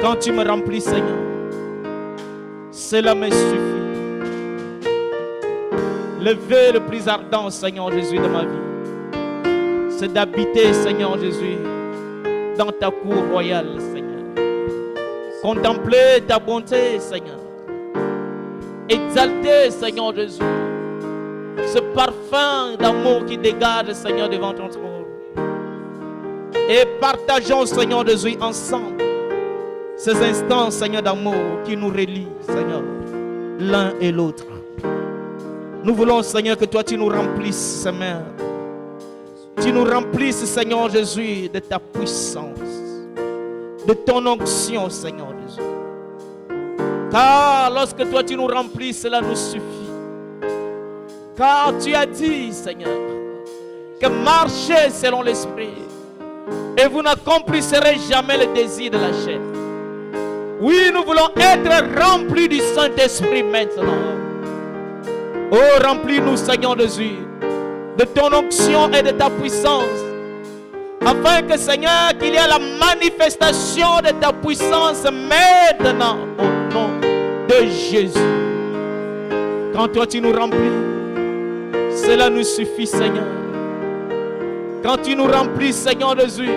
Quand tu me remplis, Seigneur, cela me suffit. Le vœu le plus ardent, Seigneur Jésus, de ma vie, c'est d'habiter, Seigneur Jésus, dans ta cour royale, Seigneur. Contempler ta bonté, Seigneur. Exalter, Seigneur Jésus, ce parfum d'amour qui dégage, Seigneur, devant ton trône. Et partageons, Seigneur Jésus, ensemble ces instants, Seigneur, d'amour qui nous relient, Seigneur, l'un et l'autre. Nous voulons, Seigneur, que toi, tu nous remplisses, Seigneur. Tu nous remplisses, Seigneur Jésus, de ta puissance, de ton onction, Seigneur Jésus. Car lorsque toi, tu nous remplis, cela nous suffit. Car tu as dit, Seigneur, que marchez selon l'Esprit et vous n'accomplirez jamais le désir de la chair. Oui, nous voulons être remplis du Saint-Esprit maintenant. Oh, remplis-nous, Seigneur Jésus, de ton onction et de ta puissance, afin que, Seigneur, qu'il y ait la manifestation de ta puissance maintenant, au nom de Jésus. Quand toi tu nous remplis, cela nous suffit, Seigneur. Quand tu nous remplis, Seigneur Jésus,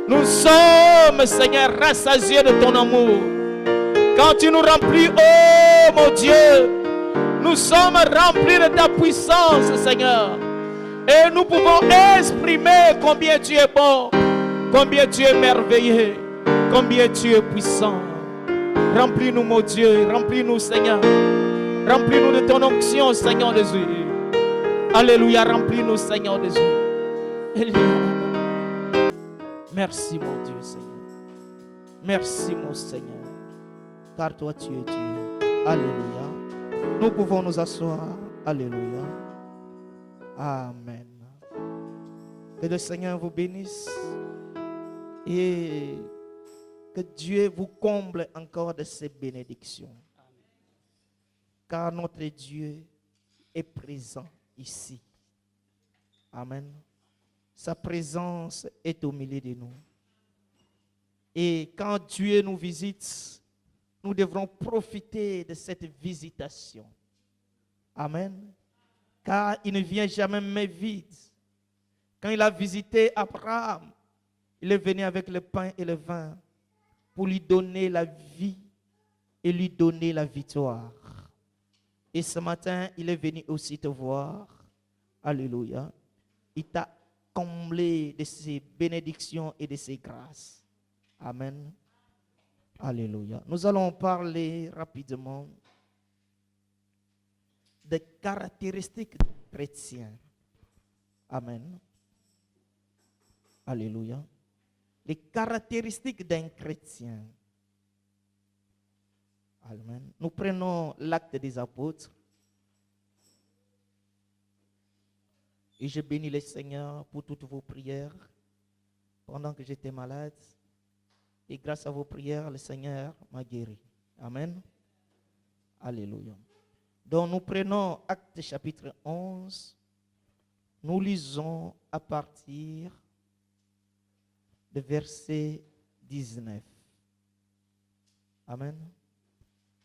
nous sommes, Seigneur, rassasiés de ton amour. Quand tu nous remplis, oh mon Dieu, nous sommes remplis de ta puissance, Seigneur. Et nous pouvons exprimer combien tu es bon, combien tu es merveilleux, combien tu es puissant. Remplis-nous, mon Dieu, remplis-nous, Seigneur. Remplis-nous de ton onction, Seigneur Jésus. Alléluia, remplis-nous, Seigneur Jésus. Alléluia. Merci, mon Dieu, Seigneur. Merci, mon Seigneur. Car toi, tu es Dieu. Alléluia. Nous pouvons nous asseoir. Alléluia. Amen. Que le Seigneur vous bénisse et que Dieu vous comble encore de ses bénédictions. Car notre Dieu est présent ici. Amen. Sa présence est au milieu de nous. Et quand Dieu nous visite, nous devrons profiter de cette visitation. Amen. Car il ne vient jamais vide. Quand il a visité Abraham, il est venu avec le pain et le vin pour lui donner la vie et lui donner la victoire. Et ce matin, il est venu aussi te voir. Alléluia. Il t'a comblé de ses bénédictions et de ses grâces. Amen. Alléluia. Nous allons parler rapidement des caractéristiques chrétiennes. Amen. Alléluia. Les caractéristiques d'un chrétien. Amen. Nous prenons l'acte des apôtres. Et je bénis le Seigneur pour toutes vos prières pendant que j'étais malade. Et grâce à vos prières, le Seigneur m'a guéri. Amen. Alléluia. Donc nous prenons Actes chapitre 11. Nous lisons à partir de verset 19. Amen.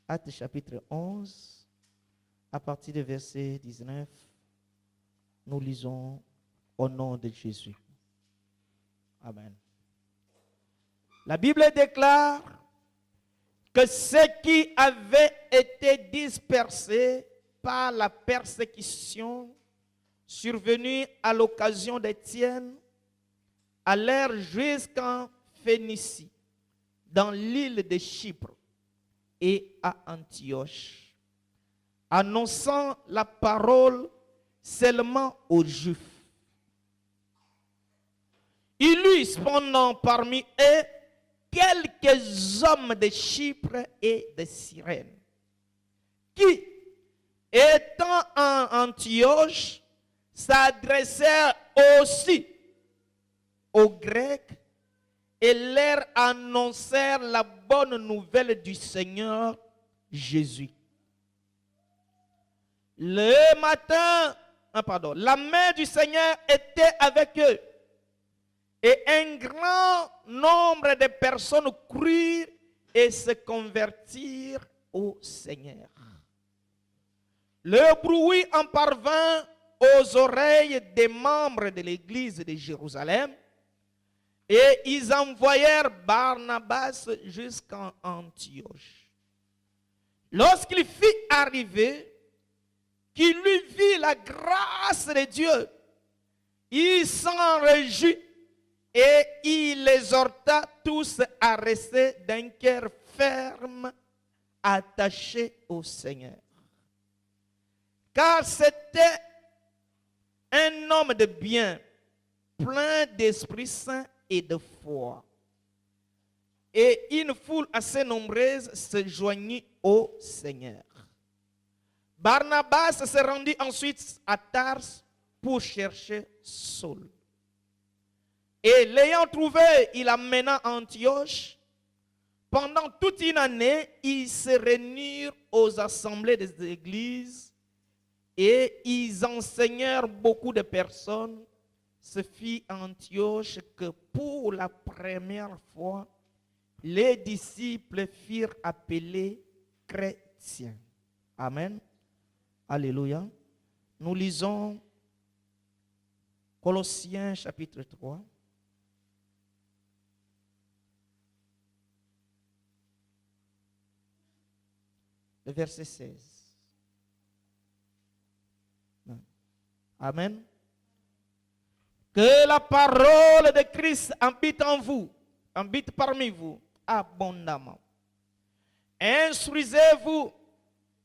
Actes chapitre 11, à partir de verset 19, nous lisons au nom de Jésus. Amen. La Bible déclare que ceux qui avaient été dispersés par la persécution survenue à l'occasion d'Étienne allèrent jusqu'en Phénicie, dans l'île de Chypre et à Antioche, annonçant la parole seulement aux Juifs. Il y eut cependant parmi eux quelques hommes de Chypre et de Cyrène, qui, étant en Antioche, s'adressèrent aussi aux Grecs et leur annoncèrent la bonne nouvelle du Seigneur Jésus. Le matin, la main du Seigneur était avec eux. Et un grand nombre de personnes crurent et se convertirent au Seigneur. Le bruit en parvint aux oreilles des membres de l'église de Jérusalem et ils envoyèrent Barnabas jusqu'en Antioche. Lorsqu'il fut arrivé, qu'il lui vit la grâce de Dieu, il s'en réjouit et il exhorta tous à rester d'un cœur ferme, attaché au Seigneur. Car c'était un homme de bien, plein d'Esprit Saint et de foi. Et une foule assez nombreuse se joignit au Seigneur. Barnabas se rendit ensuite à Tars pour chercher Saul. Et l'ayant trouvé, il l'amena à Antioche. Pendant toute une année, ils se réunirent aux assemblées des églises et ils enseignèrent beaucoup de personnes. Ce fut à Antioche que pour la première fois, les disciples furent appelés chrétiens. Amen. Alléluia. Nous lisons Colossiens chapitre 3. Le verset 16. Amen. Que la parole de Christ habite en vous, habite parmi vous abondamment. Instruisez-vous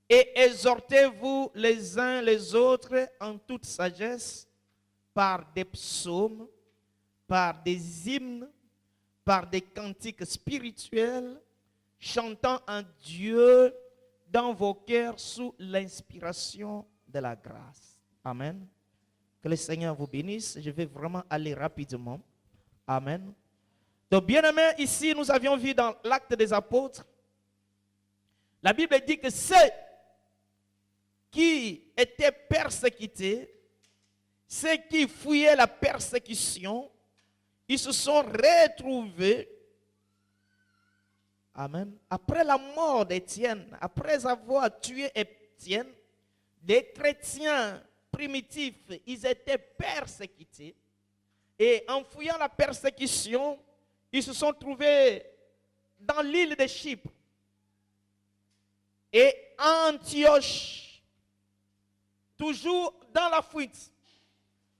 et exhortez-vous les uns les autres en toute sagesse, par des psaumes, par des hymnes, par des cantiques spirituels, chantant en Dieu dans vos cœurs sous l'inspiration de la grâce. Amen. Que le Seigneur vous bénisse. Je vais vraiment aller rapidement. Amen. Donc, bien-aimés, ici, nous avions vu dans l'Acte des Apôtres, la Bible dit que ceux qui étaient persécutés, ceux qui fuyaient la persécution, ils se sont retrouvés, amen, après la mort d'Étienne, après avoir tué Étienne, des chrétiens primitifs, ils étaient persécutés. Et en fuyant la persécution, ils se sont trouvés dans l'île de Chypre. Et Antioche, toujours dans la fuite,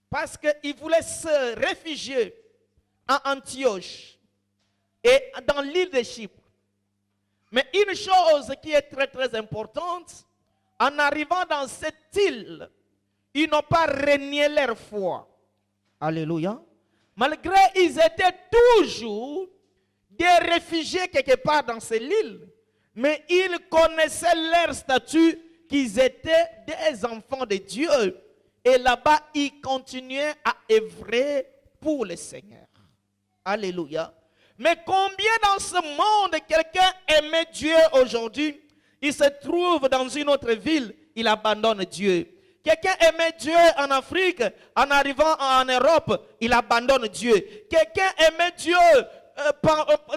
parce qu'ils voulaient se réfugier à Antioche et dans l'île de Chypre. Mais une chose qui est très très importante, en arrivant dans cette île, ils n'ont pas renié leur foi. Alléluia. Malgré ils étaient toujours des réfugiés quelque part dans cette île, mais ils connaissaient leur statut, qu'ils étaient des enfants de Dieu. Et là-bas, ils continuaient à œuvrer pour le Seigneur. Alléluia. Mais combien dans ce monde, quelqu'un aimait Dieu aujourd'hui, il se trouve dans une autre ville, il abandonne Dieu. Quelqu'un aimait Dieu en Afrique, en arrivant en Europe, il abandonne Dieu. Quelqu'un aimait Dieu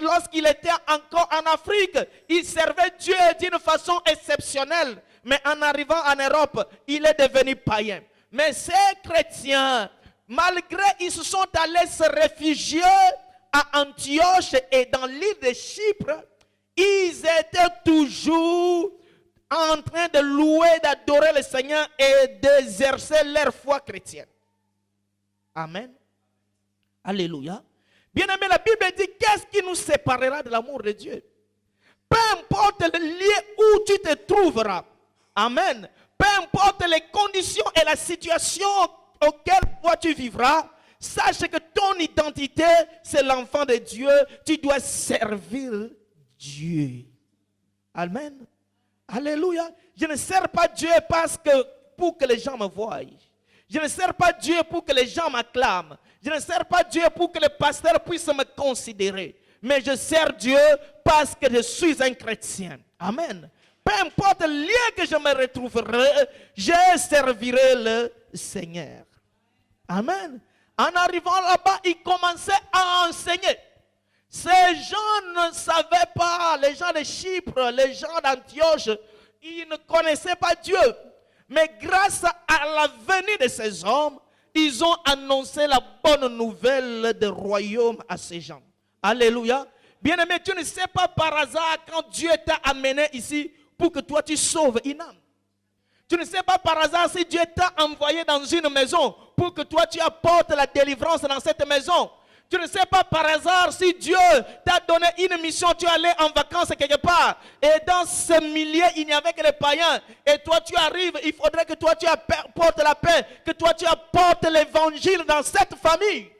lorsqu'il était encore en Afrique, il servait Dieu d'une façon exceptionnelle. Mais en arrivant en Europe, il est devenu païen. Mais ces chrétiens, malgré ils se sont allés se réfugier à Antioche et dans l'île de Chypre, ils étaient toujours en train de louer, d'adorer le Seigneur et d'exercer leur foi chrétienne. Amen. Alléluia. Bien-aimé, la Bible dit, qu'est-ce qui nous séparera de l'amour de Dieu? Peu importe le lieu où tu te trouveras. Amen. Peu importe les conditions et la situation auxquelles toi tu vivras, sache que ton identité, c'est l'enfant de Dieu. Tu dois servir Dieu. Amen. Alléluia. Je ne sers pas Dieu parce que pour que les gens me voient. Je ne sers pas Dieu pour que les gens m'acclament. Je ne sers pas Dieu pour que le pasteur puisse me considérer. Mais je sers Dieu parce que je suis un chrétien. Amen. Peu importe le lieu que je me retrouverai, je servirai le Seigneur. Amen. En arrivant là-bas, il commençait à enseigner. Ces gens ne savaient pas, les gens de Chypre, les gens d'Antioche, ils ne connaissaient pas Dieu. Mais grâce à la venue de ces hommes, ils ont annoncé la bonne nouvelle du royaume à ces gens. Alléluia. Bien-aimé, tu ne sais pas par hasard quand Dieu t'a amené ici pour que toi tu sauves une âme. Tu ne sais pas par hasard si Dieu t'a envoyé dans une maison pour que toi tu apportes la délivrance dans cette maison. Tu ne sais pas par hasard si Dieu t'a donné une mission, tu es allé en vacances quelque part. Et dans ce milieu, il n'y avait que les païens. Et toi, tu arrives, il faudrait que toi, tu apportes la paix, que toi, tu apportes l'évangile dans cette famille.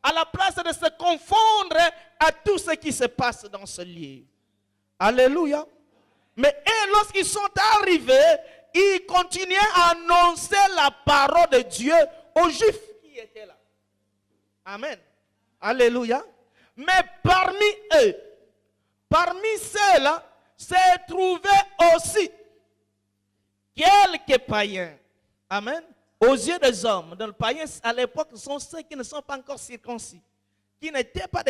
À la place de se confondre à tout ce qui se passe dans ce lieu. Alléluia. Mais lorsqu'ils sont arrivés, ils continuaient à annoncer la parole de Dieu aux Juifs qui étaient là. Amen. Alléluia. Mais parmi ceux-là, s'est trouvé aussi quelques païens. Amen. Aux yeux des hommes. Dans le païen, à l'époque, sont ceux qui ne sont pas encore circoncis, qui n'étaient pas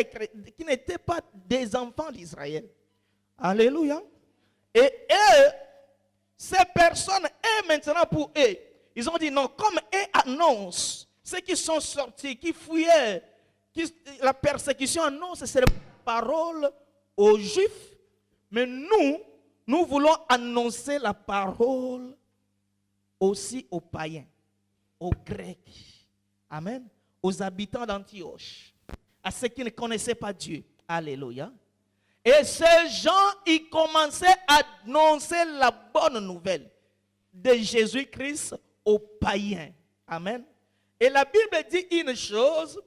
des enfants d'Israël. Alléluia. Et eux, ces personnes, maintenant pour eux, ils ont dit non, comme eux annoncent, ceux qui sont sortis, qui fouillaient, la persécution annonce cette parole aux Juifs, mais nous voulons annoncer la parole aussi aux païens, aux Grecs, amen, aux habitants d'Antioche, à ceux qui ne connaissaient pas Dieu. Alléluia. Et ces gens, ils commençaient à annoncer la bonne nouvelle de Jésus-Christ aux païens. Amen. Et la Bible dit une chose,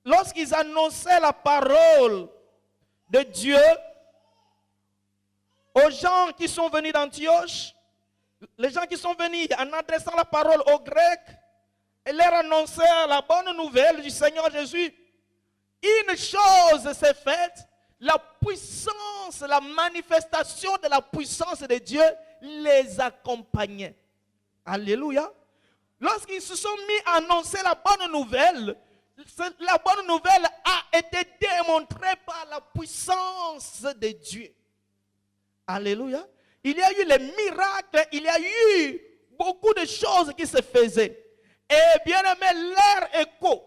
lorsqu'ils annonçaient la parole de Dieu aux gens qui sont venus d'Antioche, les gens qui sont venus en adressant la parole aux Grecs, et leur annonçaient la bonne nouvelle du Seigneur Jésus, une chose s'est faite, la puissance, la manifestation de la puissance de Dieu les accompagnait. Alléluia. Lorsqu'ils se sont mis à annoncer la bonne nouvelle a été démontrée par la puissance de Dieu. Alléluia. Il y a eu les miracles, il y a eu beaucoup de choses qui se faisaient. Et bien aimé, leur écho,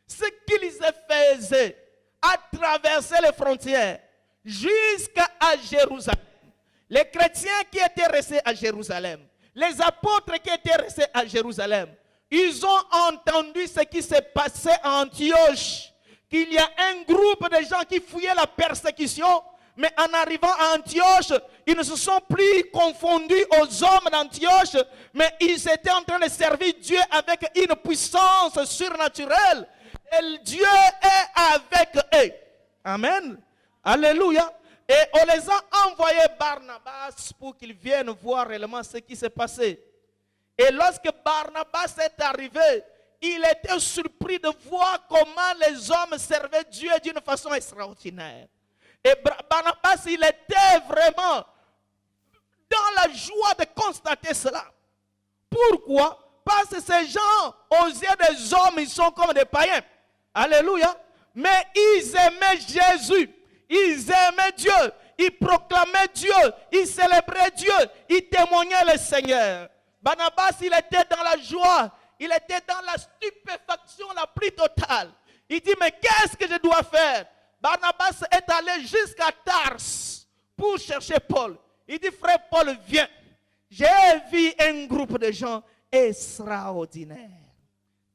ce qu'ils faisaient, à traverser les frontières jusqu'à Jérusalem. Les chrétiens qui étaient restés à Jérusalem, les apôtres qui étaient restés à Jérusalem, ils ont entendu ce qui s'est passé à Antioche, qu'il y a un groupe de gens qui fouillaient la persécution, mais en arrivant à Antioche, ils ne se sont plus confondus aux hommes d'Antioche, mais ils étaient en train de servir Dieu avec une puissance surnaturelle. Et Dieu est avec eux. Amen. Alléluia. Et on les a envoyés Barnabas pour qu'ils viennent voir réellement ce qui s'est passé. Et lorsque Barnabas est arrivé, il était surpris de voir comment les hommes servaient Dieu d'une façon extraordinaire. Et Barnabas, il était vraiment dans la joie de constater cela. Pourquoi? Parce que ces gens, aux yeux des hommes, ils sont comme des païens. Alléluia. Mais ils aimaient Jésus. Ils aimaient Dieu. Ils proclamaient Dieu. Ils célébraient Dieu. Ils témoignaient le Seigneur. Barnabas, il était dans la joie. Il était dans la stupéfaction la plus totale. Il dit, mais qu'est-ce que je dois faire? Barnabas est allé jusqu'à Tars pour chercher Paul. Il dit, frère Paul, viens. J'ai vu un groupe de gens extraordinaires.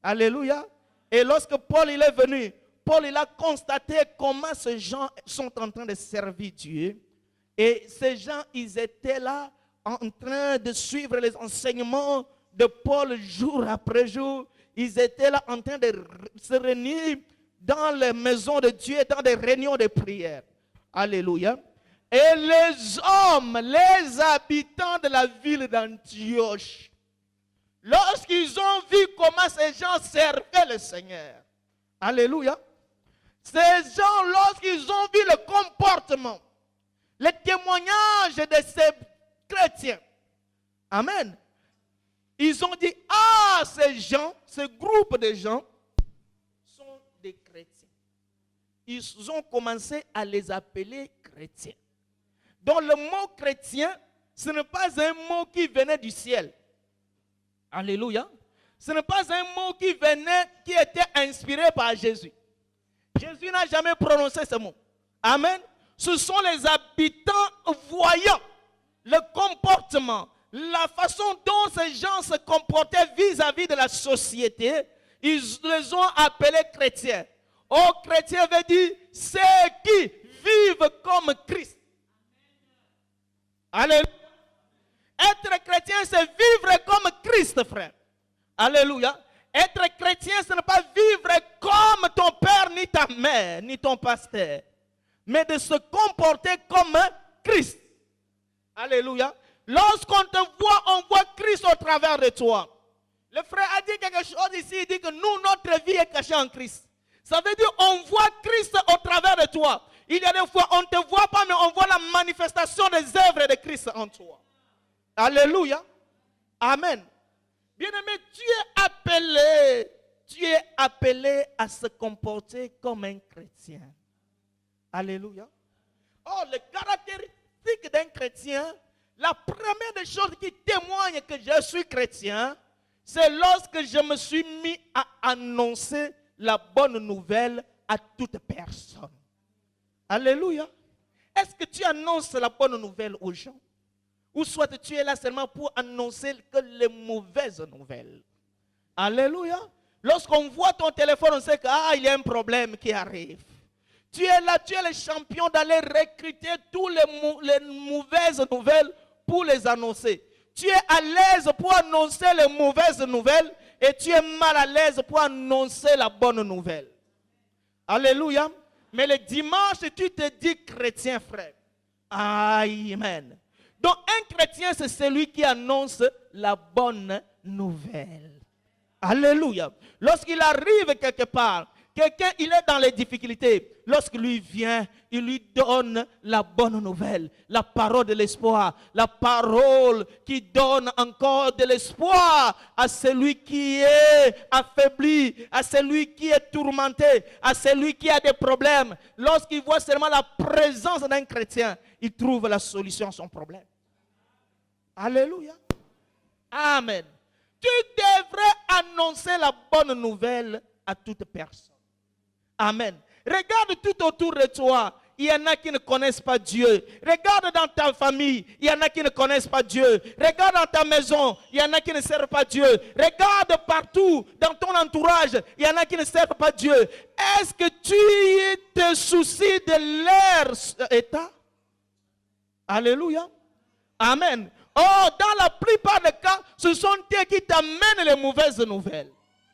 Alléluia. Et lorsque Paul il est venu, Paul il a constaté comment ces gens sont en train de servir Dieu. Et ces gens, ils étaient là en train de suivre les enseignements de Paul jour après jour. Ils étaient là en train de se réunir dans les maisons de Dieu, dans des réunions de prière. Alléluia. Et les hommes, les habitants de la ville d'Antioche, lorsqu'ils ont vu comment ces gens servaient le Seigneur, alléluia, ces gens, lorsqu'ils ont vu le comportement, le témoignage de ces chrétiens, amen, ils ont dit, ces gens, ce groupe de gens sont des chrétiens. ils ont commencé à les appeler chrétiens. Donc le mot chrétien, ce n'est pas un mot qui venait du ciel. Alléluia. Ce n'est pas un mot qui était inspiré par Jésus. Jésus n'a jamais prononcé ce mot. Amen. Ce sont les habitants voyant le comportement, la façon dont ces gens se comportaient vis-à-vis de la société. Ils les ont appelés chrétiens. Oh, chrétien veut dire ceux qui vivent comme Christ. Alléluia. Être chrétien, c'est vivre comme Christ, frère. Alléluia. Être chrétien, ce n'est pas vivre comme ton père, ni ta mère, ni ton pasteur, mais de se comporter comme Christ. Alléluia. Lorsqu'on te voit, on voit Christ au travers de toi. Le frère a dit quelque chose ici, il dit que nous, notre vie est cachée en Christ. Ça veut dire on voit Christ au travers de toi. Il y a des fois, on ne te voit pas, mais on voit la manifestation des œuvres de Christ en toi. Alléluia. Amen. Bien-aimé, tu es appelé à se comporter comme un chrétien. Alléluia. Oh, les caractéristiques d'un chrétien, la première des choses qui témoigne que je suis chrétien, c'est lorsque je me suis mis à annoncer la bonne nouvelle à toute personne. Alléluia. Est-ce que tu annonces la bonne nouvelle aux gens? Ou soit tu es là seulement pour annoncer que les mauvaises nouvelles. Alléluia. Lorsqu'on voit ton téléphone, on sait qu'il y a un problème qui arrive. Tu es là, tu es le champion d'aller recruter toutes les mauvaises nouvelles pour les annoncer. Tu es à l'aise pour annoncer les mauvaises nouvelles et tu es mal à l'aise pour annoncer la bonne nouvelle. Alléluia. Mais le dimanche, tu te dis chrétien, frère. Amen. Donc un chrétien, c'est celui qui annonce la bonne nouvelle. Alléluia. Lorsqu'il arrive quelque part, quelqu'un, il est dans les difficultés. Lorsqu'il vient, il lui donne la bonne nouvelle, la parole de l'espoir, la parole qui donne encore de l'espoir à celui qui est affaibli, à celui qui est tourmenté, à celui qui a des problèmes. Lorsqu'il voit seulement la présence d'un chrétien, il trouve la solution à son problème. Alléluia. Amen. Tu devrais annoncer la bonne nouvelle à toute personne. Amen. Regarde tout autour de toi. Il y en a qui ne connaissent pas Dieu. Regarde dans ta famille. Il y en a qui ne connaissent pas Dieu. Regarde dans ta maison. Il y en a qui ne servent pas Dieu. Regarde partout dans ton entourage. Il y en a qui ne servent pas Dieu. Est-ce que tu te soucies de leur état? Alléluia. Amen. Oh, dans la plupart des cas, ce sont eux qui t'amènent les mauvaises nouvelles.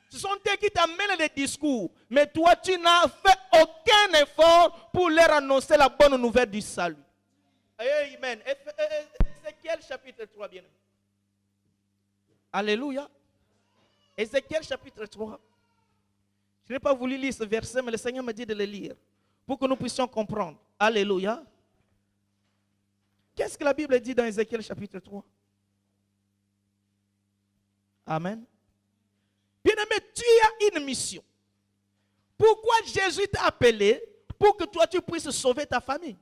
Ce sont eux qui t'amènent les discours. Mais toi, tu n'as fait aucun effort pour leur annoncer la bonne nouvelle du salut. Amen. Ézéchiel chapitre 3, bien. Alléluia. Ézéchiel chapitre 3. Je n'ai pas voulu lire ce verset, mais le Seigneur m'a dit de le lire pour que nous puissions comprendre. Alléluia. Qu'est-ce que la Bible dit dans Ézéchiel chapitre 3? Amen. Bien-aimé, tu as une mission. Pourquoi Jésus t'a appelé? Pour que toi tu puisses sauver ta famille.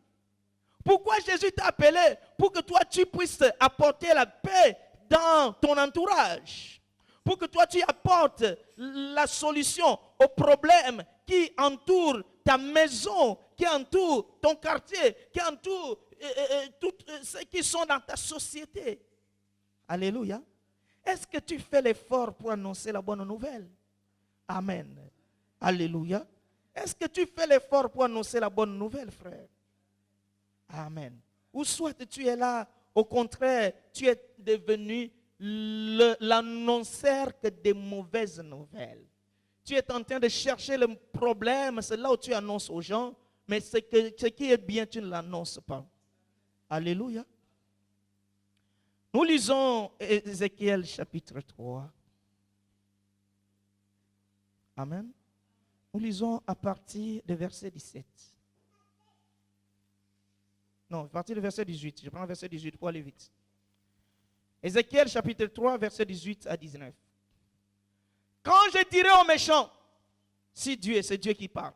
Pourquoi Jésus t'a appelé? Pour que toi tu puisses apporter la paix dans ton entourage. Pour que toi tu apportes la solution aux problèmes qui entourent ta maison, qui entourent ton quartier, qui entourent tous ceux qui sont dans ta société. Alléluia. Est-ce que tu fais l'effort pour annoncer la bonne nouvelle? Amen. Alléluia. Est-ce que tu fais l'effort pour annoncer la bonne nouvelle, frère? Amen. Ou soit tu es là, au contraire, tu es devenu l'annonceur des mauvaises nouvelles. Tu es en train de chercher le problème, c'est là où tu annonces aux gens, mais ce qui est bien, tu ne l'annonces pas. Alléluia. Nous lisons Ézéchiel chapitre 3. Amen. Nous lisons à partir du verset 17. Non, à partir du verset 18. Je prends le verset 18 pour aller vite. Ézéchiel chapitre 3, verset 18 à 19. Quand je dirai aux méchants, si Dieu, c'est Dieu qui parle.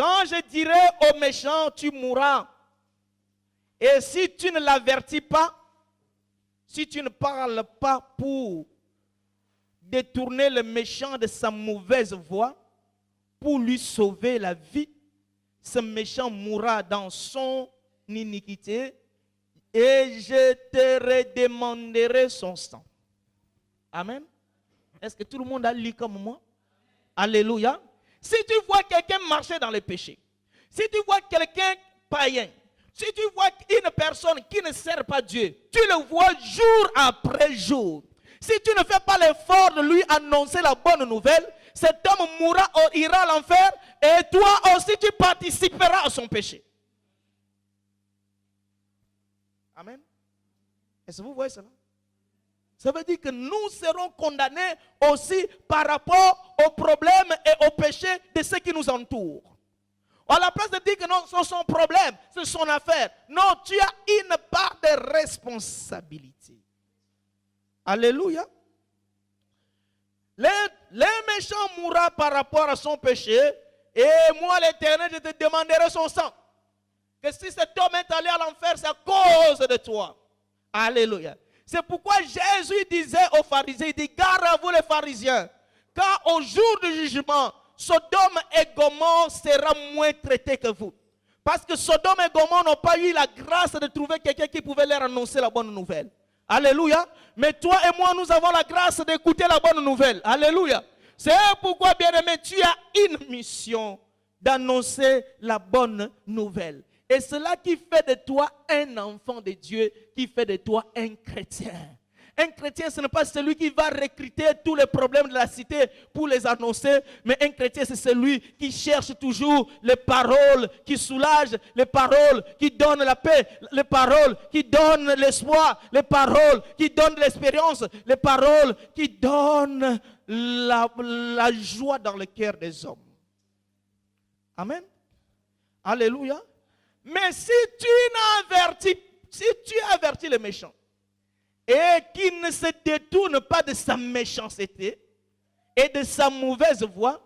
Quand je dirai au méchant, tu mourras. Et si tu ne l'avertis pas, si tu ne parles pas pour détourner le méchant de sa mauvaise voie, pour lui sauver la vie, ce méchant mourra dans son iniquité et je te redemanderai son sang. Amen. Est-ce que tout le monde a lu comme moi? Alléluia. Si tu vois quelqu'un marcher dans le péché, si tu vois quelqu'un païen, si tu vois une personne qui ne sert pas Dieu, tu le vois jour après jour. Si tu ne fais pas l'effort de lui annoncer la bonne nouvelle, cet homme mourra, ira à l'enfer et toi aussi tu participeras à son péché. Amen. Est-ce que vous voyez cela? Ça veut dire que nous serons condamnés aussi par rapport aux problèmes et aux péchés de ceux qui nous entourent. À la place de dire que non, c'est son problème, c'est son affaire. Non, tu as une part de responsabilité. Alléluia. Le méchant mourra par rapport à son péché. Et moi, l'Éternel, je te demanderai son sang. Que si cet homme est allé à l'enfer, c'est à cause de toi. Alléluia. C'est pourquoi Jésus disait aux pharisiens, il dit, gare à vous les pharisiens, car au jour du jugement, Sodome et Gomorrhe sera moins traité que vous. Parce que Sodome et Gomorrhe n'ont pas eu la grâce de trouver quelqu'un qui pouvait leur annoncer la bonne nouvelle. Alléluia. Mais toi et moi, nous avons la grâce d'écouter la bonne nouvelle. Alléluia. C'est pourquoi, bien-aimé, tu as une mission d'annoncer la bonne nouvelle. Et cela qui fait de toi un enfant de Dieu, qui fait de toi un chrétien. Un chrétien, ce n'est pas celui qui va recruter tous les problèmes de la cité pour les annoncer, mais un chrétien, c'est celui qui cherche toujours les paroles qui soulagent, les paroles qui donnent la paix, les paroles qui donnent l'espoir, les paroles qui donnent l'espérance, les paroles qui donnent la joie dans le cœur des hommes. Amen. Alléluia. Mais si tu avertis le méchant et qu'il ne se détourne pas de sa méchanceté et de sa mauvaise voie,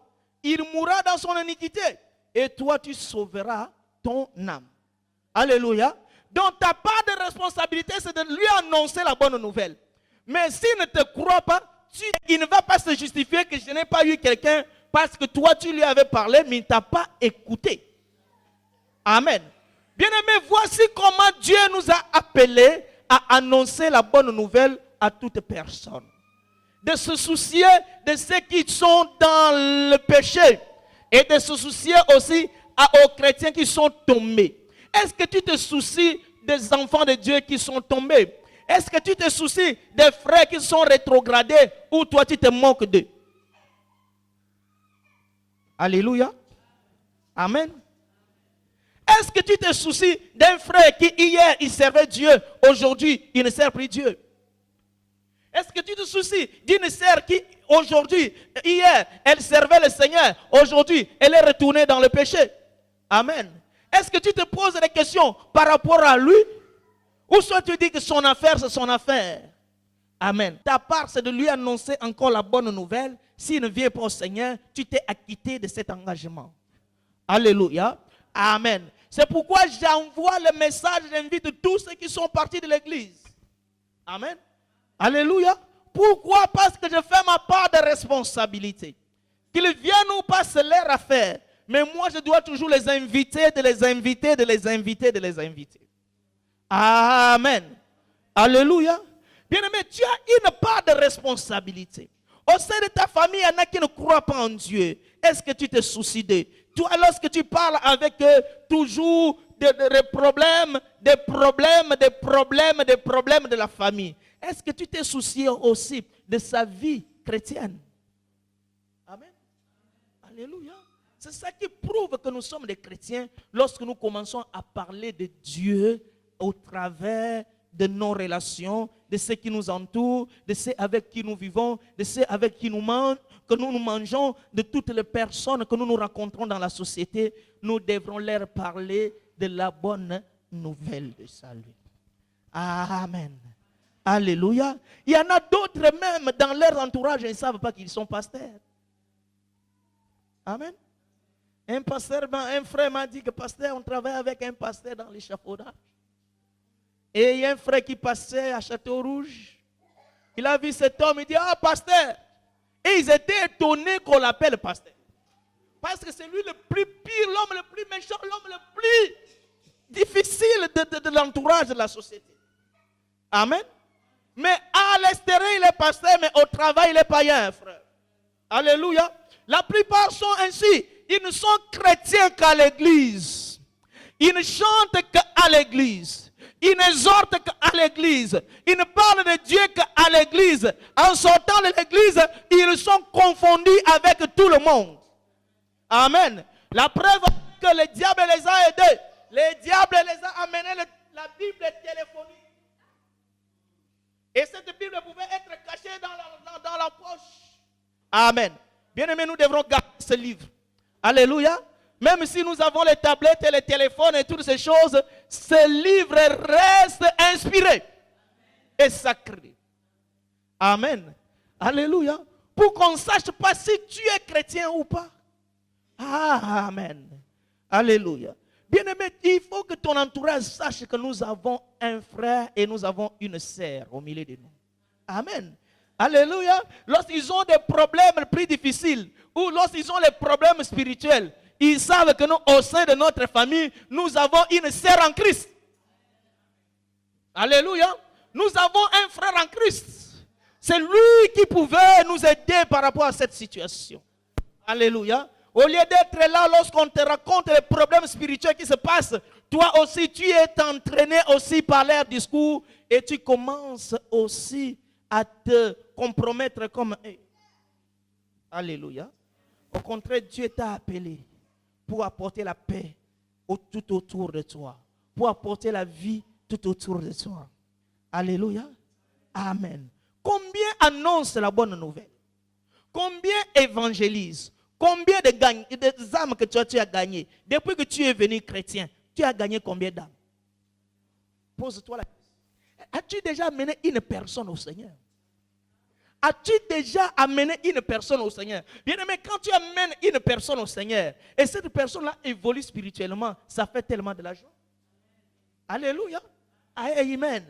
il mourra dans son iniquité et toi tu sauveras ton âme. Alléluia. Donc ta part de responsabilité, c'est de lui annoncer la bonne nouvelle. Mais s'il ne te croit pas, il ne va pas se justifier que je n'ai pas eu quelqu'un parce que toi tu lui avais parlé mais il ne t'a pas écouté. Amen. Bien-aimés, voici comment Dieu nous a appelés à annoncer la bonne nouvelle à toute personne. De se soucier de ceux qui sont dans le péché et de se soucier aussi aux chrétiens qui sont tombés. Est-ce que tu te soucies des enfants de Dieu qui sont tombés? Est-ce que tu te soucies des frères qui sont rétrogradés ou toi tu te moques d'eux? Alléluia. Amen. Est-ce que tu te soucies d'un frère qui hier il servait Dieu, aujourd'hui il ne sert plus Dieu? Est-ce que tu te soucies d'une sœur qui aujourd'hui, hier elle servait le Seigneur, aujourd'hui elle est retournée dans le péché? Amen. Est-ce que tu te poses des questions par rapport à lui? Ou soit tu dis que son affaire c'est son affaire? Amen. Ta part c'est de lui annoncer encore la bonne nouvelle. S'il ne vient pas au Seigneur, tu t'es acquitté de cet engagement. Alléluia. Amen. C'est pourquoi j'envoie le message, j'invite tous ceux qui sont partis de l'église. Amen. Alléluia. Pourquoi? Parce que je fais ma part de responsabilité. Qu'ils viennent ou pas, c'est leur affaire. Mais moi, je dois toujours les inviter, de les inviter, de les inviter, de les inviter. Amen. Alléluia. Bien-aimé, tu as une part de responsabilité. Au sein de ta famille, il y en a qui ne croient pas en Dieu. Est-ce que tu te soucies d'eux? Toi, lorsque tu parles avec eux, toujours des problèmes de la famille. Est-ce que tu t'es soucié aussi de sa vie chrétienne? Amen. Alléluia. C'est ça qui prouve que nous sommes des chrétiens lorsque nous commençons à parler de Dieu au travers de nos relations, de ceux qui nous entourent, de ceux avec qui nous vivons, de ceux avec qui nous mangent, que nous mangeons, de toutes les personnes que nous nous rencontrons dans la société. Nous devrons leur parler de la bonne nouvelle de salut. Amen. Alléluia. Il y en a d'autres même dans leur entourage, ils ne savent pas qu'ils sont pasteurs. Amen. Un frère m'a dit que pasteur, on travaille avec un pasteur dans l'échafaudage. Et il y a un frère qui passait à Château-Rouge. Il a vu cet homme, il dit, ah pasteur. Et ils étaient étonnés qu'on l'appelle pasteur. Parce que c'est lui le plus pire, l'homme le plus méchant, l'homme le plus difficile de l'entourage de la société. Amen. Mais à l'extérieur, il est pasteur, mais au travail, il est païen, frère. Alléluia. La plupart sont ainsi. Ils ne sont chrétiens qu'à l'église. Ils ne chantent qu'à l'église. Ils n'exhortent qu'à l'église. Ils ne parlent de Dieu qu'à l'église. En sortant de l'église, ils sont confondus avec tout le monde. Amen. La preuve que le diable les a aidés. Le diable les a amenés la Bible téléphonique. Et cette Bible pouvait être cachée dans la poche. Amen. Bien-aimés, nous devrons garder ce livre. Alléluia. Même si nous avons les tablettes et les téléphones et toutes ces choses, ce livre reste inspiré et sacré. Amen. Alléluia. Pour qu'on ne sache pas si tu es chrétien ou pas. Ah, amen. Alléluia. Bien-aimé, il faut que ton entourage sache que nous avons un frère et nous avons une sœur au milieu de nous. Amen. Alléluia. Lorsqu'ils ont des problèmes plus difficiles ou lorsqu'ils ont les problèmes spirituels, ils savent que nous, au sein de notre famille, nous avons une sœur en Christ. Alléluia. Nous avons un frère en Christ. C'est lui qui pouvait nous aider par rapport à cette situation. Alléluia. Au lieu d'être là lorsqu'on te raconte les problèmes spirituels qui se passent, toi aussi tu es entraîné aussi par leur discours et tu commences aussi à te compromettre comme eux. Alléluia. Au contraire, Dieu t'a appelé pour apporter la paix tout autour de toi, pour apporter la vie tout autour de toi. Alléluia. Amen. Combien annoncent la bonne nouvelle? Combien évangélisent? Combien de âmes que tu as gagnées? Depuis que tu es venu chrétien, tu as gagné combien d'âmes? Pose-toi la question. As-tu déjà amené une personne au Seigneur? As-tu déjà amené une personne au Seigneur? Bien aimé, quand tu amènes une personne au Seigneur, et cette personne-là évolue spirituellement, ça fait tellement de la joie. Alléluia. Amen.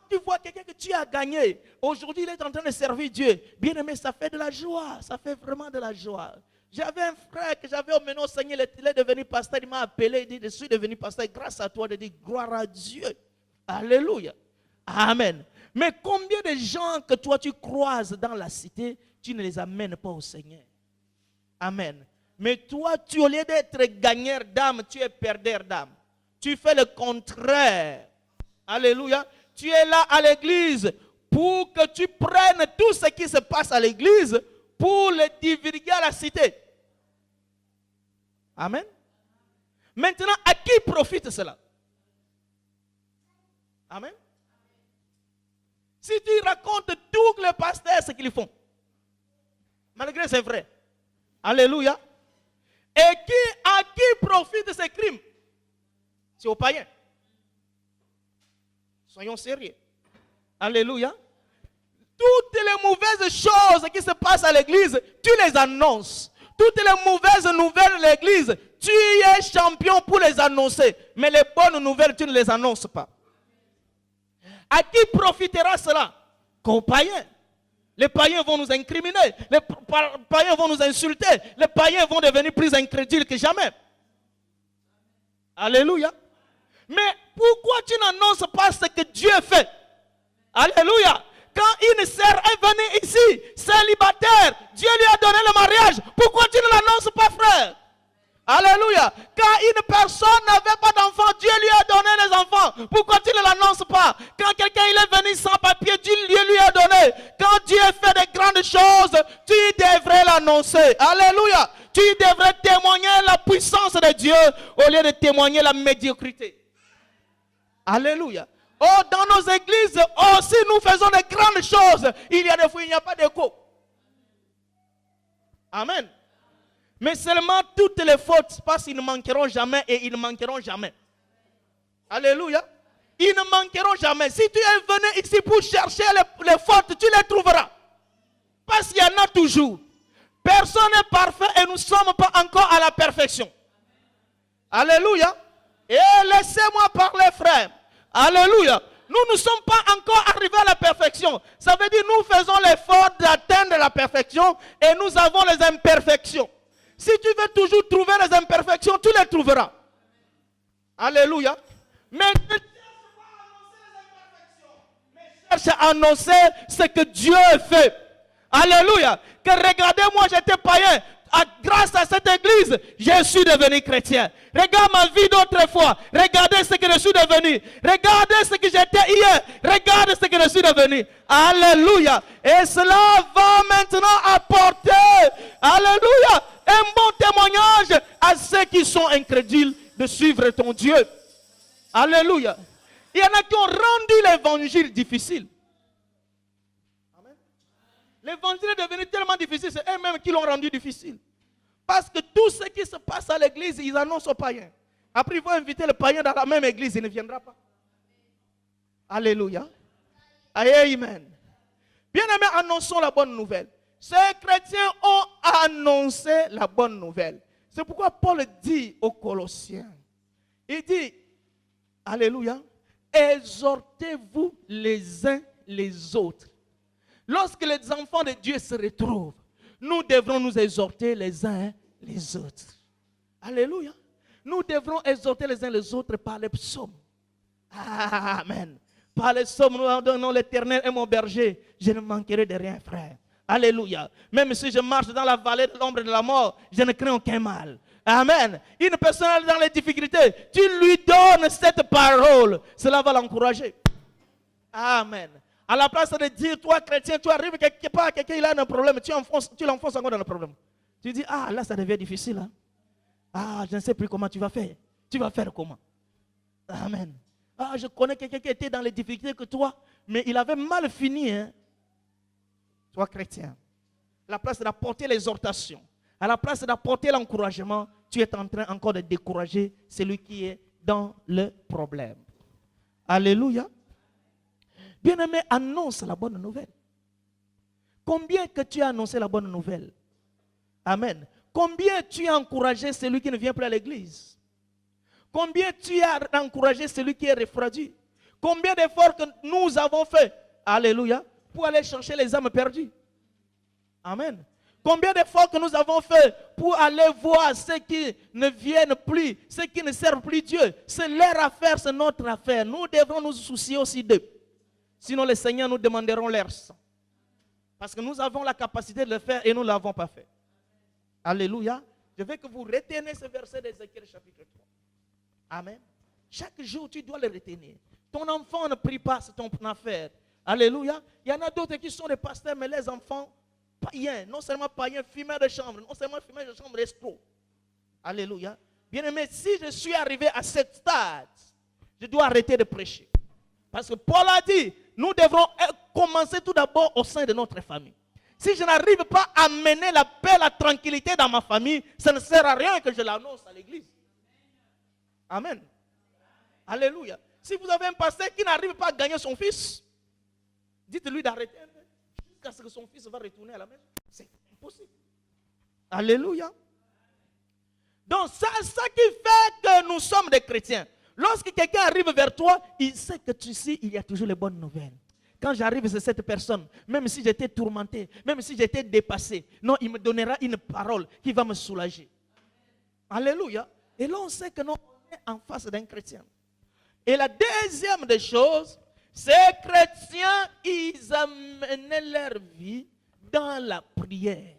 Tu vois quelqu'un que tu as gagné, aujourd'hui il est en train de servir Dieu. Bien aimé, ça fait de la joie, ça fait vraiment de la joie. J'avais un frère que j'avais emmené au Seigneur, il est devenu pasteur, il m'a appelé, il dit, je suis devenu pasteur grâce à toi, il dit, gloire à Dieu. Alléluia. Amen. Mais combien de gens que toi tu croises dans la cité, tu ne les amènes pas au Seigneur. Amen. Mais toi, au lieu d'être gagneur d'âme, tu es perdeur d'âme. Tu fais le contraire. Alléluia. Tu es là à l'église pour que tu prennes tout ce qui se passe à l'église pour le divulguer à la cité. Amen. Maintenant, à qui profite cela? Amen. Si tu racontes tous les pasteurs ce qu'ils font, malgré c'est vrai. Alléluia. Et à qui profite ces crimes? C'est aux païens. Soyons sérieux. Alléluia. Toutes les mauvaises choses qui se passent à l'église, tu les annonces. Toutes les mauvaises nouvelles de l'église, tu es champion pour les annoncer. Mais les bonnes nouvelles, tu ne les annonces pas. À qui profitera cela? Qu'aux païens. Les païens vont nous incriminer. Les païens vont nous insulter. Les païens vont devenir plus incrédules que jamais. Alléluia. Mais pourquoi tu n'annonces pas ce que Dieu fait? Alléluia. Quand une sœur est venue ici, célibataire, Dieu lui a donné le mariage. Pourquoi tu ne l'annonces pas, frère? Alléluia. Quand une personne n'avait pas d'enfant, Dieu lui a donné les enfants. Pourquoi tu ne l'annonces pas? Quand quelqu'un il est venu sans papier, Dieu lui a donné. Quand Dieu fait de grandes choses, tu devrais l'annoncer. Alléluia. Tu devrais témoigner la puissance de Dieu au lieu de témoigner la médiocrité. Alléluia. Oh, dans nos églises, aussi nous faisons de grandes choses. Il y a des fois, il n'y a pas d'écho. Amen. Mais seulement toutes les fautes, parce qu'ils ne manqueront jamais et ils ne manqueront jamais. Alléluia. Ils ne manqueront jamais. Si tu es venu ici pour chercher les fautes, tu les trouveras. Parce qu'il y en a toujours. Personne n'est parfait et nous ne sommes pas encore à la perfection. Alléluia. Et laissez-moi parler, frère. Alléluia. Nous ne sommes pas encore arrivés à la perfection. Ça veut dire nous faisons l'effort d'atteindre la perfection et nous avons les imperfections. Si tu veux toujours trouver les imperfections, tu les trouveras. Alléluia. Mais ne cherche à annoncer ce que Dieu fait. Alléluia. Que regardez-moi, j'étais païen. Grâce à cette église, je suis devenu chrétien. Regarde ma vie d'autrefois. Regardez ce que je suis devenu. Regardez ce que j'étais hier. Regardez ce que je suis devenu. Alléluia. Et cela va maintenant apporter, alléluia, un bon témoignage à ceux qui sont incrédules de suivre ton Dieu. Alléluia. Il y en a qui ont rendu l'évangile difficile. Amen. L'évangile est devenu tellement difficile, c'est eux-mêmes qui l'ont rendu difficile. Parce que tout ce qui se passe à l'église, ils annoncent aux païens. Après, ils vont inviter le païen dans la même église, il ne viendra pas. Alléluia. Amen. Bien-aimés, annonçons la bonne nouvelle. Ces chrétiens ont annoncé la bonne nouvelle. C'est pourquoi Paul dit aux Colossiens, il dit, alléluia, exhortez-vous les uns les autres. Lorsque les enfants de Dieu se retrouvent, nous devrons nous exhorter les uns les autres. Alléluia. Nous devrons exhorter les uns les autres par les psaumes. Amen. Par les psaumes, nous donnons l'Éternel est mon berger. Je ne manquerai de rien, frère. Alléluia. Même si je marche dans la vallée de l'ombre de la mort, je ne crains aucun mal. Amen. Une personne dans les difficultés, tu lui donnes cette parole. Cela va l'encourager. Amen. À la place de dire, toi chrétien, tu arrives quelque part, quelqu'un il a un problème, tu l'enfonces encore dans le problème. Tu dis, ah là ça devient difficile. Hein? Ah, je ne sais plus comment tu vas faire. Tu vas faire comment? Amen. Ah, je connais quelqu'un qui était dans les difficultés que toi, mais il avait mal fini. Hein? Toi chrétien, à la place d'apporter l'exhortation, à la place d'apporter l'encouragement, tu es en train encore de décourager celui qui est dans le problème. Alléluia. Bien-aimé, annonce la bonne nouvelle. Combien que tu as annoncé la bonne nouvelle? Amen. Combien tu as encouragé celui qui ne vient plus à l'église? Combien tu as encouragé celui qui est refroidi? Combien d'efforts que nous avons fait? Alléluia. Pour aller chercher les âmes perdues. Amen. Combien d'efforts que nous avons fait pour aller voir ceux qui ne viennent plus, ceux qui ne servent plus Dieu. C'est leur affaire, c'est notre affaire. Nous devons nous soucier aussi d'eux. Sinon, le Seigneur nous demanderont leur sang. Parce que nous avons la capacité de le faire et nous ne l'avons pas fait. Alléluia. Je veux que vous reteniez ce verset d'Ézéchiel chapitre 3. Amen. Chaque jour, tu dois le retenir. Ton enfant ne prie pas, c'est ton affaire. Alléluia. Il y en a d'autres qui sont des pasteurs, mais les enfants païens, non seulement païens, fumeurs de chambre, non seulement fumeurs de chambre, escrocs. Alléluia. Bien-aimé, si je suis arrivé à ce stade, je dois arrêter de prêcher. Parce que Paul a dit, nous devrons commencer tout d'abord au sein de notre famille. Si je n'arrive pas à mener la paix, la tranquillité dans ma famille, ça ne sert à rien que je l'annonce à l'église. Amen. Alléluia. Si vous avez un pasteur qui n'arrive pas à gagner son fils, dites-lui d'arrêter jusqu'à ce que son fils va retourner à la maison. C'est impossible. Alléluia. Donc, c'est ça qui fait que nous sommes des chrétiens. Lorsque quelqu'un arrive vers toi, il sait que tu sais, il y a toujours les bonnes nouvelles. Quand j'arrive chez cette personne, même si j'étais tourmenté, même si j'étais dépassé, non, il me donnera une parole qui va me soulager. Alléluia. Et là, on sait que nous, on est en face d'un chrétien. Et la deuxième des choses, ces chrétiens, ils amenaient leur vie dans la prière.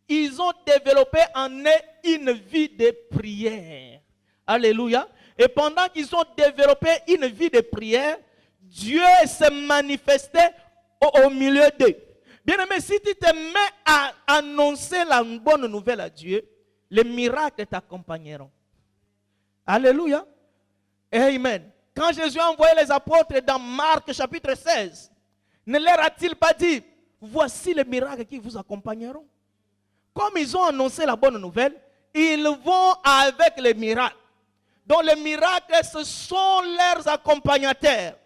Ils ont développé en eux une vie de prière. Alléluia. Et pendant qu'ils ont développé une vie de prière, Dieu se manifestait au milieu d'eux. Bien-aimé, si tu te mets à annoncer la bonne nouvelle à Dieu, les miracles t'accompagneront. Alléluia. Amen. Quand Jésus a envoyé les apôtres dans Marc chapitre 16, ne leur a-t-il pas dit, voici les miracles qui vous accompagneront? Comme ils ont annoncé la bonne nouvelle, ils vont avec les miracles. Donc les miracles, ce sont leurs accompagnateurs.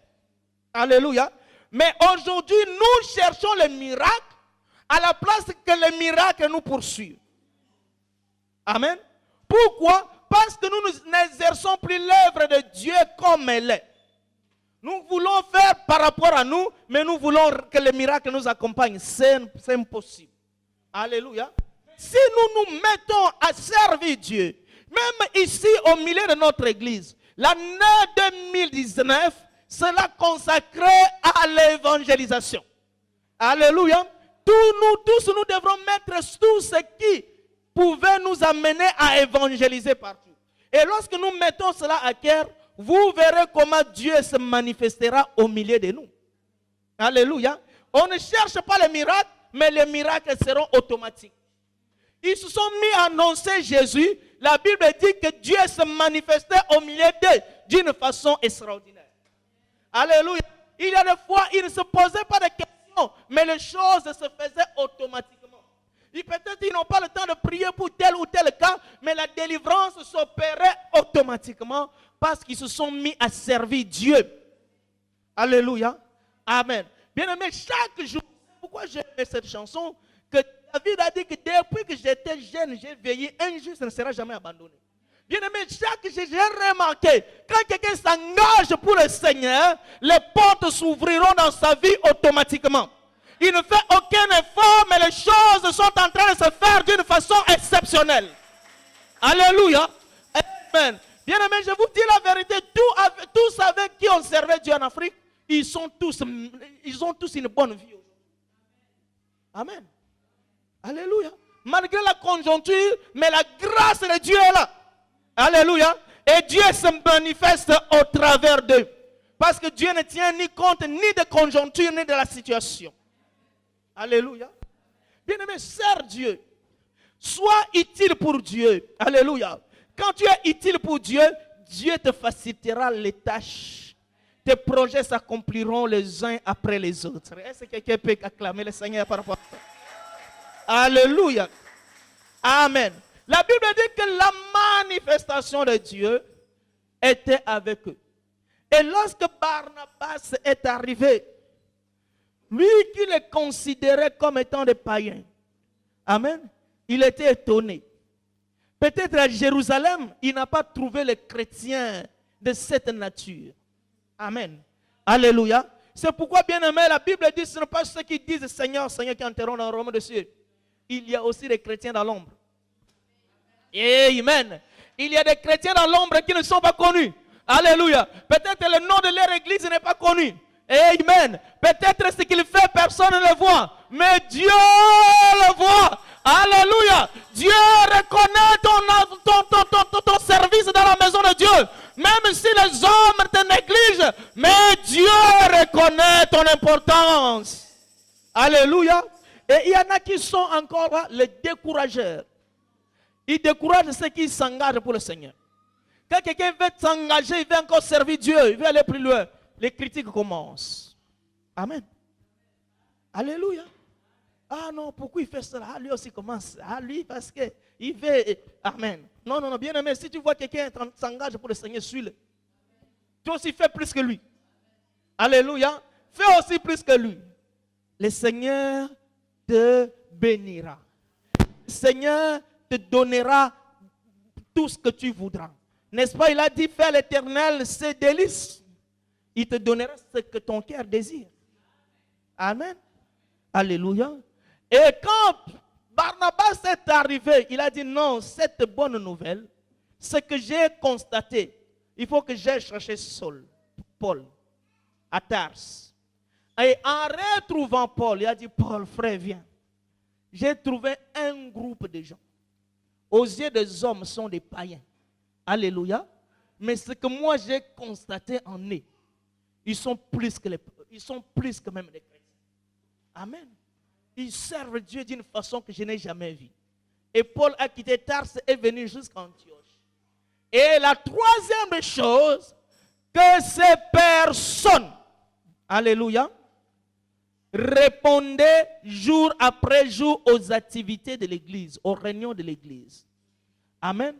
Alléluia. Mais aujourd'hui, nous cherchons les miracles à la place que les miracles nous poursuivent. Amen. Pourquoi? parce que nous n'exerçons plus l'œuvre de Dieu comme elle est. Nous voulons faire par rapport à nous, mais nous voulons que les miracles nous accompagnent. C'est impossible. Alléluia. Si nous nous mettons à servir Dieu, même ici au milieu de notre église, l'année 2019 sera consacrée à l'évangélisation. Alléluia. Tous nous devrons mettre tout ce qui pouvait nous amener à évangéliser partout. Et lorsque nous mettons cela à cœur, vous verrez comment Dieu se manifestera au milieu de nous. Alléluia. On ne cherche pas les miracles, mais les miracles seront automatiques. Ils se sont mis à annoncer Jésus. La Bible dit que Dieu se manifestait au milieu d'eux d'une façon extraordinaire. Alléluia. Il y a des fois, ils ne se posaient pas de questions, mais les choses se faisaient automatiquement. Peut-être qu'ils n'ont pas le temps de prier pour tel ou tel cas, mais la délivrance s'opérait automatiquement parce qu'ils se sont mis à servir Dieu. Alléluia. Amen. Bien-aimé, chaque jour, pourquoi j'ai aimé cette chanson, que David a dit que depuis que j'étais jeune, j'ai veillé, un juste ne sera jamais abandonné. Bien-aimé, chaque jour, j'ai remarqué, quand quelqu'un s'engage pour le Seigneur, les portes s'ouvriront dans sa vie automatiquement. Il ne fait aucun effort, mais les choses sont en train de se faire d'une façon exceptionnelle. Alléluia. Amen. Bien-aimé, je vous dis la vérité, tous avec qui on servait Dieu en Afrique, ils ont tous une bonne vie. Amen. Alléluia. Malgré la conjoncture, mais la grâce de Dieu est là. Alléluia. Et Dieu se manifeste au travers d'eux. Parce que Dieu ne tient ni compte ni de conjoncture, ni de la situation. Alléluia. Bien-aimé, sers Dieu. Sois utile pour Dieu. Alléluia. Quand tu es utile pour Dieu, Dieu te facilitera les tâches. Tes projets s'accompliront les uns après les autres. Est-ce que quelqu'un peut acclamer le Seigneur par rapport à ça? Alléluia. Amen. La Bible dit que la manifestation de Dieu était avec eux. Et lorsque Barnabas est arrivé, lui qui les considérait comme étant des païens, amen, il était étonné. Peut-être à Jérusalem, il n'a pas trouvé les chrétiens de cette nature. Amen. Alléluia. C'est pourquoi, bien aimé, la Bible dit, ce n'est pas ceux qui disent Seigneur, Seigneur qui entreront dans le royaume des cieux. Il y a aussi des chrétiens dans l'ombre. Amen. Il y a des chrétiens dans l'ombre qui ne sont pas connus. Alléluia. Peut-être le nom de leur église n'est pas connu. Amen. Peut-être ce qu'il fait, personne ne le voit. Mais Dieu le voit. Alléluia. Dieu reconnaît ton service dans la maison de Dieu. Même si les hommes te négligent. Mais Dieu reconnaît ton importance. Alléluia. Et il y en a qui sont encore là, les décourageurs. Ils découragent ceux qui s'engagent pour le Seigneur. Quand quelqu'un veut s'engager, il veut encore servir Dieu, il veut aller plus loin, les critiques commencent. Amen. Alléluia. Ah non, pourquoi il fait cela? Ah, lui aussi commence. Ah, lui, parce qu'il veut. Amen. Non, non, non, bien aimé, si tu vois quelqu'un s'engage pour le Seigneur, suis-le. Tu aussi fais plus que lui. Alléluia. Fais aussi plus que lui. Le Seigneur te bénira. Le Seigneur te donnera tout ce que tu voudras. N'est-ce pas? Il a dit, fais l'Éternel ses délices. Il te donnera ce que ton cœur désire. Amen. Alléluia. Et quand Barnabas est arrivé, il a dit non, cette bonne nouvelle, ce que j'ai constaté, il faut que j'aille chercher Paul, à Tars. Et en retrouvant Paul, il a dit, Paul, frère, viens. J'ai trouvé un groupe de gens. Aux yeux des hommes, sont des païens. Alléluia. Mais ce que moi j'ai constaté en eux, ils sont plus que même des chrétiens. Amen. Ils servent Dieu d'une façon que je n'ai jamais vue. Et Paul a quitté Tars et est venu jusqu'à Antioche. Et la troisième chose, que ces personnes, alléluia, répondaient jour après jour aux activités de l'église, aux réunions de l'église. Amen.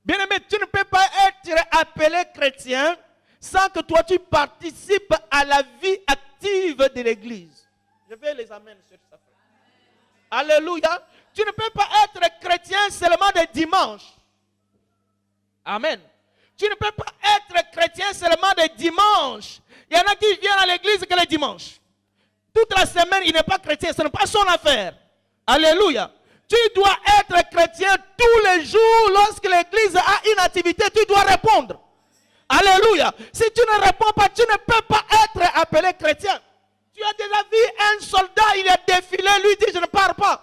Bien-aimé, tu ne peux pas être appelé chrétien sans que toi tu participes à la vie active de l'église. Je vais les amener sur ça. Alléluia. Tu ne peux pas être chrétien seulement le dimanche. Amen. Tu ne peux pas être chrétien seulement le dimanche. Il y en a qui viennent à l'église que le dimanche. Toute la semaine, il n'est pas chrétien. Ce n'est pas son affaire. Alléluia. Tu dois être chrétien tous les jours. Lorsque l'église a une activité, tu dois répondre. Alléluia. Si tu ne réponds pas, tu ne peux pas être appelé chrétien. Tu as déjà vu un soldat, il a défilé, lui dit, je ne pars pas.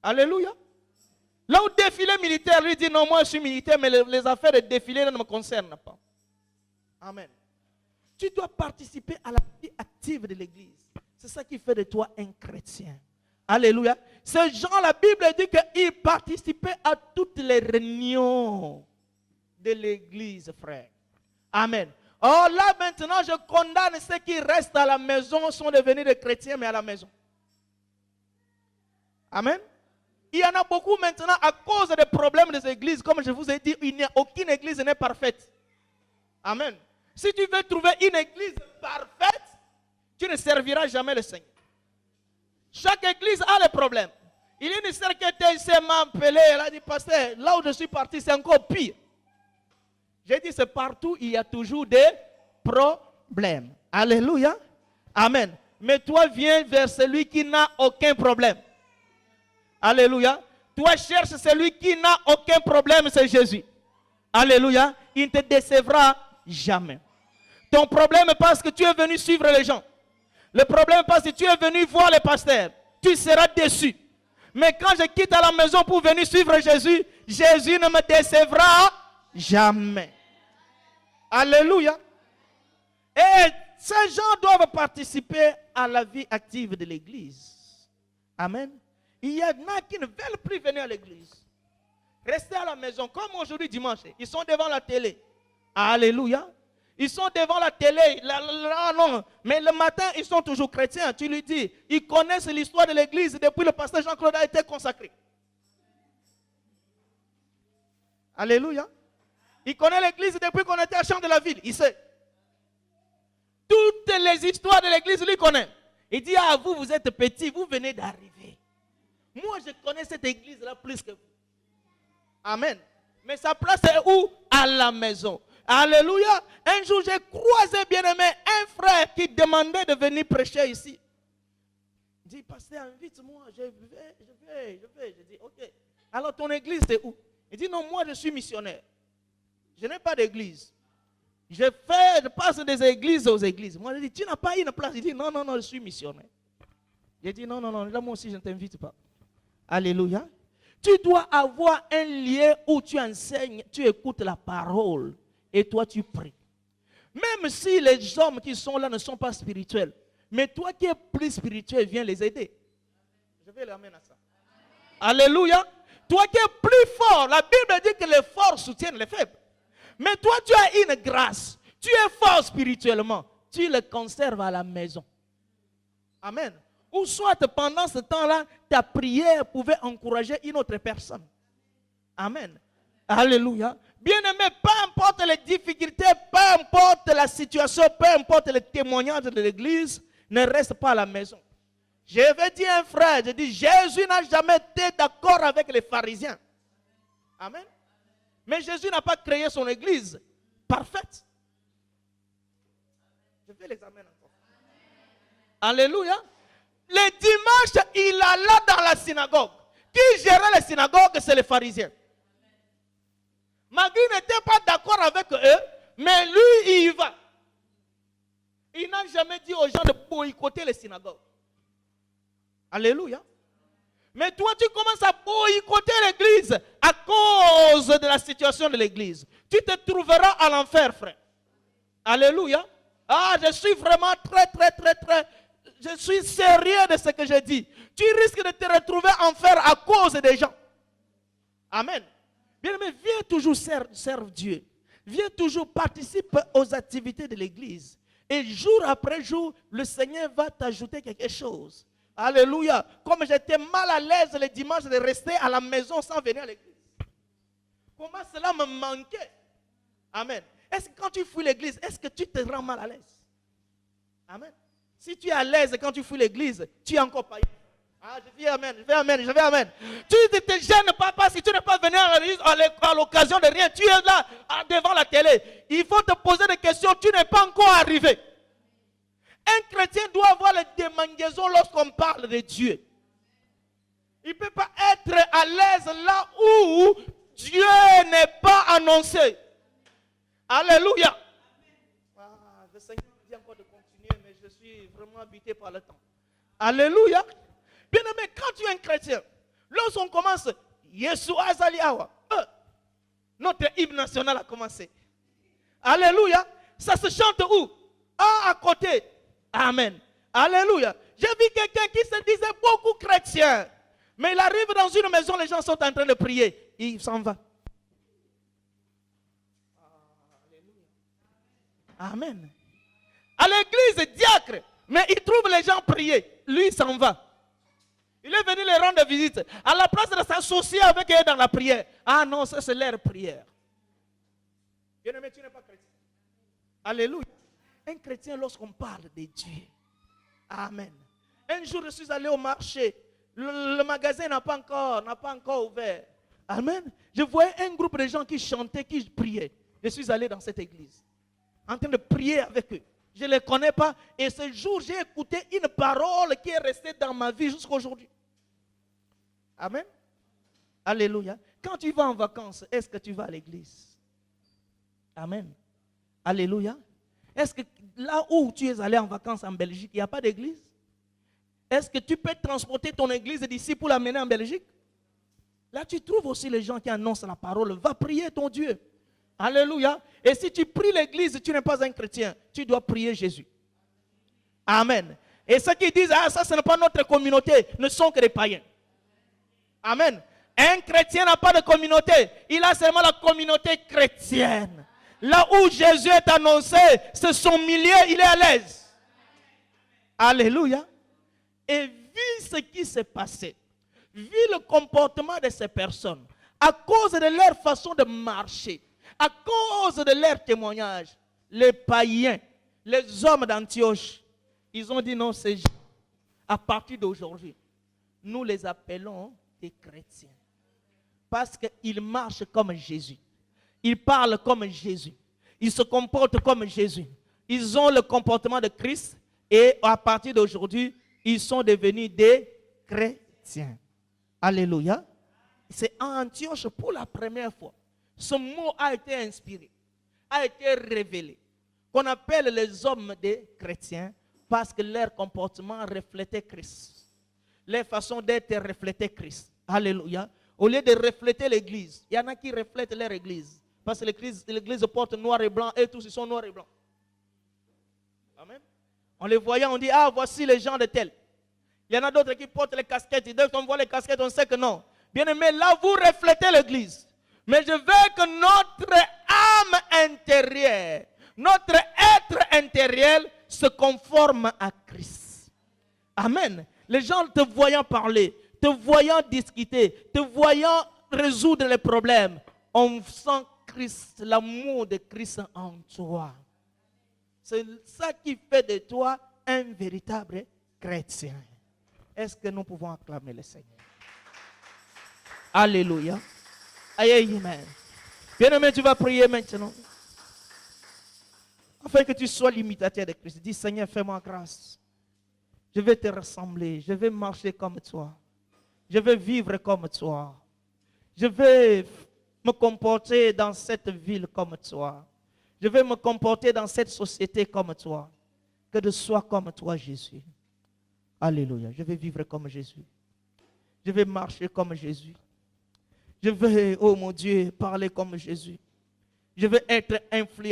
Alléluia. Là où défilé militaire, lui dit, non, moi je suis militaire, mais les affaires de défilé ne me concernent pas. Amen. Tu dois participer à la vie active de l'église. C'est ça qui fait de toi un chrétien. Alléluia. Ces gens, la Bible dit qu'ils participaient à toutes les réunions de l'église, frère. Amen. Oh là maintenant, je condamne ceux qui restent à la maison, sont devenus des chrétiens, mais à la maison. Amen. Il y en a beaucoup maintenant à cause des problèmes des églises. Comme je vous ai dit, aucune église n'est parfaite. Amen. Si tu veux trouver une église parfaite, tu ne serviras jamais le Seigneur. Chaque église a des problèmes. Il y a une sœur qui m'a appelé, elle a dit, pasteur, là où je suis parti, c'est encore pire. J'ai dit, c'est partout, il y a toujours des problèmes. Alléluia. Amen. Mais toi, viens vers celui qui n'a aucun problème. Alléluia. Toi, cherche celui qui n'a aucun problème, c'est Jésus. Alléluia. Il ne te décevra jamais. Ton problème est parce que tu es venu suivre les gens. Le problème est parce que tu es venu voir les pasteurs. Tu seras déçu. Mais quand je quitte à la maison pour venir suivre Jésus, Jésus ne me décevra jamais. Alléluia. Et ces gens doivent participer à la vie active de l'église. Amen. Il y en a qui ne veulent plus venir à l'église. Rester à la maison, comme aujourd'hui dimanche. Ils sont devant la télé. Alléluia. Ils sont devant la télé. Non. Mais le matin, ils sont toujours chrétiens. Tu lui dis, ils connaissent l'histoire de l'église depuis le pasteur Jean-Claude a été consacré. Alléluia. Il connaît l'église depuis qu'on était à Champ de la Ville. Il sait. Toutes les histoires de l'église, lui connaît. Il dit, ah, vous êtes petits, vous venez d'arriver. Moi, je connais cette église-là plus que vous. Amen. Mais sa place est où? À la maison. Alléluia. Un jour, j'ai croisé, bien-aimé, un frère qui demandait de venir prêcher ici. Il dit, pasteur, invite-moi. Je vais. Je dis, ok. Alors, ton église, c'est où? Il dit, non, moi, je suis missionnaire. Je n'ai pas d'église. Je passe des églises aux églises. Moi, je dis, tu n'as pas une place. Il dit, non, je suis missionnaire. J'ai dit, non, là, moi aussi, je ne t'invite pas. Alléluia. Tu dois avoir un lieu où tu enseignes, tu écoutes la parole et toi, tu pries. Même si les hommes qui sont là ne sont pas spirituels, mais toi qui es plus spirituel, viens les aider. Je vais les amener à ça. Alléluia. Toi qui es plus fort, la Bible dit que les forts soutiennent les faibles. Mais toi, tu as une grâce. Tu es fort spirituellement. Tu le conserves à la maison. Amen. Ou soit pendant ce temps-là, ta prière pouvait encourager une autre personne. Amen. Alléluia. Bien-aimé, peu importe les difficultés, peu importe la situation, peu importe les témoignages de l'église, ne reste pas à la maison. Je vais dire à un frère, je dis, Jésus n'a jamais été d'accord avec les pharisiens. Amen. Mais Jésus n'a pas créé son église parfaite. Je vais les amener encore. Alléluia. Le dimanche, il alla dans la synagogue. Qui gérait la synagogue, c'est les pharisiens. Malgré n'était pas d'accord avec eux, mais lui, il y va. Il n'a jamais dit aux gens de boycotter les synagogues. Alléluia. Mais toi, tu commences à boycotter l'église à cause de la situation de l'église. Tu te trouveras à l'enfer, frère. Alléluia. Ah, je suis vraiment très, je suis sérieux de ce que je dis. Tu risques de te retrouver en enfer à cause des gens. Amen. Bien-aimé, viens toujours servir Dieu. Viens toujours participer aux activités de l'église. Et jour après jour, le Seigneur va t'ajouter quelque chose. Alléluia. Comme j'étais mal à l'aise le dimanche de rester à la maison sans venir à l'église. Comment cela me manquait. Amen. Est-ce que quand tu fuis l'église, est-ce que tu te rends mal à l'aise? Amen. Si tu es à l'aise quand tu fuis l'église, tu es encore païen. Ah, je vais amen. Tu ne te gênes pas parce que tu n'es pas venu à l'occasion de rien. Tu es là devant la télé. Il faut te poser des questions. Tu n'es pas encore arrivé. Un chrétien doit avoir les démangeaisons lorsqu'on parle de Dieu. Il ne peut pas être à l'aise là où Dieu n'est pas annoncé. Alléluia. Le Seigneur me dit encore de continuer, mais je suis vraiment habité par le temps. Alléluia. Bien aimé, quand tu es un chrétien, lorsqu'on commence, Yeshua Azaliawa, notre hymne national a commencé. Alléluia. Ça se chante où? À côté. Amen. Alléluia. J'ai vu quelqu'un qui se disait beaucoup chrétien. Mais il arrive dans une maison, les gens sont en train de prier. Il s'en va. Amen. À l'église, diacre. Mais il trouve les gens prier. Lui, il s'en va. Il est venu les rendre visite. À la place de s'associer avec eux dans la prière. Ah non, ça c'est leur prière. Bien-aimé, tu n'es pas chrétien. Alléluia. Un chrétien, lorsqu'on parle de Dieu. Amen. Un jour, je suis allé au marché. Le magasin n'a pas encore ouvert. Amen. Je voyais un groupe de gens qui chantaient, qui priaient. Je suis allé dans cette église. En train de prier avec eux. Je ne les connais pas. Et ce jour, j'ai écouté une parole qui est restée dans ma vie jusqu'à aujourd'hui. Amen. Alléluia. Quand tu vas en vacances, est-ce que tu vas à l'église? Amen. Alléluia. Est-ce que là où tu es allé en vacances en Belgique, il n'y a pas d'église? Est-ce que tu peux transporter ton église d'ici pour l'amener en Belgique? Là, tu trouves aussi les gens qui annoncent la parole. Va prier ton Dieu. Alléluia. Et si tu pries l'église, tu n'es pas un chrétien. Tu dois prier Jésus. Amen. Et ceux qui disent, ah, ça, ce n'est pas notre communauté, ne sont que des païens. Amen. Un chrétien n'a pas de communauté. Il a seulement la communauté chrétienne. Là où Jésus est annoncé, c'est son milieu, il est à l'aise. Alléluia. Et vu ce qui s'est passé, vu le comportement de ces personnes, à cause de leur façon de marcher, à cause de leur témoignage, les païens, les hommes d'Antioche, ils ont dit non, c'est à partir d'aujourd'hui, nous les appelons des chrétiens. Parce qu'ils marchent comme Jésus. Ils parlent comme Jésus. Ils se comportent comme Jésus. Ils ont le comportement de Christ et à partir d'aujourd'hui, ils sont devenus des chrétiens. Alléluia. C'est en Antioche pour la première fois. Ce mot a été inspiré, a été révélé. Qu'on appelle les hommes des chrétiens parce que leur comportement reflétait Christ. Leur façon d'être reflétait Christ. Alléluia. Au lieu de refléter l'église, il y en a qui reflètent leur église. Parce que l'église porte noir et blanc et tous ils sont noirs et blancs. Amen. On les voyant, on dit, ah, voici les gens de tel. Il y en a d'autres qui portent les casquettes. Et dès qu'on voit les casquettes, on sait que non. Bien aimé, là, vous reflétez l'église. Mais je veux que notre âme intérieure, notre être intérieur se conforme à Christ. Amen. Les gens te voyant parler, te voyant discuter, te voyant résoudre les problèmes, on sent Christ, l'amour de Christ en toi. C'est ça qui fait de toi un véritable chrétien. Est-ce que nous pouvons acclamer le Seigneur? Alléluia. Amen. Bien-aimé, tu vas prier maintenant. Afin que tu sois l'imitateur de Christ. Dis, Seigneur, fais-moi grâce. Je vais te ressembler. Je vais marcher comme toi. Je vais vivre comme toi. Je vais me comporter dans cette ville comme toi. Je vais me comporter dans cette société comme toi. Que de sois comme toi, Jésus. Alléluia. Je vais vivre comme Jésus. Je vais marcher comme Jésus. Je vais, oh mon Dieu, parler comme Jésus. Je vais être influent